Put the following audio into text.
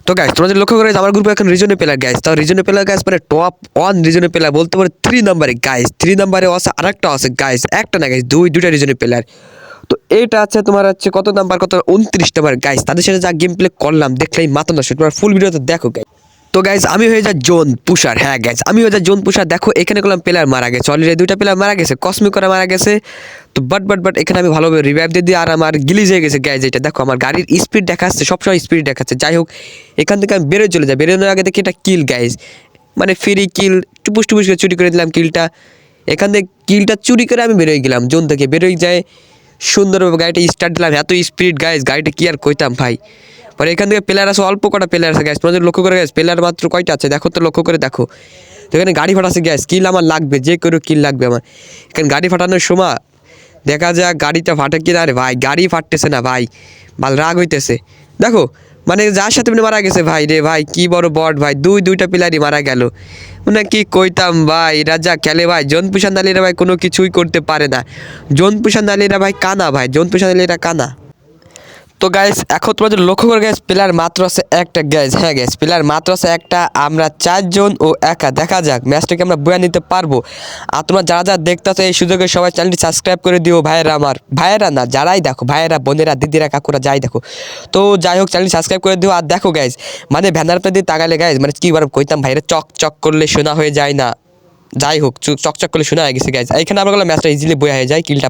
তো গাইস তোমরা যদি লক্ষ্য করে আমার গ্রুপে এখন রিজনে প্লেয়ার গাইস, তাও রিজনে প্লেয়ার গাইস মানে টপ 1 রিজনে প্লেয়ার বলতে পারে 3 নম্বরে গাইস। 3 নম্বরে আছে আরেকটা আছে গাইস, একটা না গাইস, দুইটা রিজনে প্লেয়ার। তো এটা আছে তোমার হচ্ছে কত নাম্বার, কত 29 নাম্বার গাইস। তাদের সাথে যা গেম প্লে করলাম দেখলেই মাথা নষ্ট, তোমার ফুল ভিডিওতে দেখো গাইস। তো গাইজ আমি হয়ে যাই জোন পুষার। হ্যাঁ গাইজ আমি হয়ে যাই জোন পুষার। দেখো এখানে করলাম প্লেয়ার মারা গেছে, অলরেডি দুইটা প্লেয়ার মারা গেছে, কসমিক করে মারা গেছে। তো বাট এখানে আমি ভালোভাবে রিভাইভ দিয়ে দিই, আর আমার গিলিজ হয়ে গেছে গাইজ। এটা দেখো আমার গাড়ির স্পিড দেখাচ্ছে, সবসময় স্পিড দেখাচ্ছে। যাই হোক এখান থেকে আমি বেরোয় চলে যাই, বেরোনোর আগে দেখি এটা কিল গাইজ, মানে ফ্রি কিল, টুপুস টুপুস করে চুরি করে দিলাম কিলটা। এখান থেকে কিলটা চুরি করে আমি বেরোয় গেলাম, জোন থেকে বেরোয় যায় সুন্দরভাবে গাড়িটা স্টার্ট দিলাম। এত স্পিড গাইজ, গাড়িটা কি আর কইতাম ভাই। পরে এখান থেকে প্লেয়ার আছে, অল্প কটা প্লেয়ার আছে গ্যাস, তোমাদের লক্ষ্য করে গ্যাস প্লেয়ার মাত্র কয়টা আছে দেখো তো, লক্ষ্য করে দেখো। তো এখানে গাড়ি ফাটাচ্ছে গ্যাস, কিল আমার লাগবে, যে কোনো কিল লাগবে আমার। এখানে গাড়ি ফাটানোর সময় দেখা যাক গাড়িটা ফাটে কিনা। আরে ভাই গাড়ি ফাটতেছে না ভাই, ভাল রাগ হইতেছে। দেখো মানে যার সাথে মানে মারা গেছে ভাই রে ভাই, কি বড় বট ভাই, দুইটা প্লেয়ারই মারা গেল। মানে কি কইতাম ভাই, রাজা খেলে ভাই। জোন পুষার নালীরা ভাই কোনো কিছুই করতে পারে না, জোন পুষার নালীরা ভাই কানা ভাই, জোন পুষার নালীরা কানা। তো গাইস এখন তোমাদের লক্ষ্য করে গ্যাস প্লেয়ার মাত্র আছে একটা গ্যাস। হ্যাঁ গ্যাস প্লেয়ার মাত্র আছে একটা, আমরা 4 জন ও একা। দেখা যাক ম্যাচটাকে আমরা বয়ে নিতে পারবো। আর তোমরা যারা দেখতেছো এই সুযোগে সবাই চ্যানেলটি সাবস্ক্রাইব করে দিও ভাইয়েরা, আমার ভাইয়েরা না যারাই দেখো, ভাইয়েরা বোনেরা দিদিরা কাকুরা যাই দেখো। তো যাই হোক চ্যানেলটি সাবস্ক্রাইব করে দিও। আর দেখো গাইস মানে ভ্যানার পেয়ে দিয়ে তাকালে গাইস মানে কি বার কইতাম ভাইরা, চক করলে শোনা হয়ে যায় না। যাই হোক চকচক করলে শোনা হয়ে গেছে গাইস। এখানে আমরা ম্যাচটা ইজিলি বয়ে হয়ে যায়, কিলটা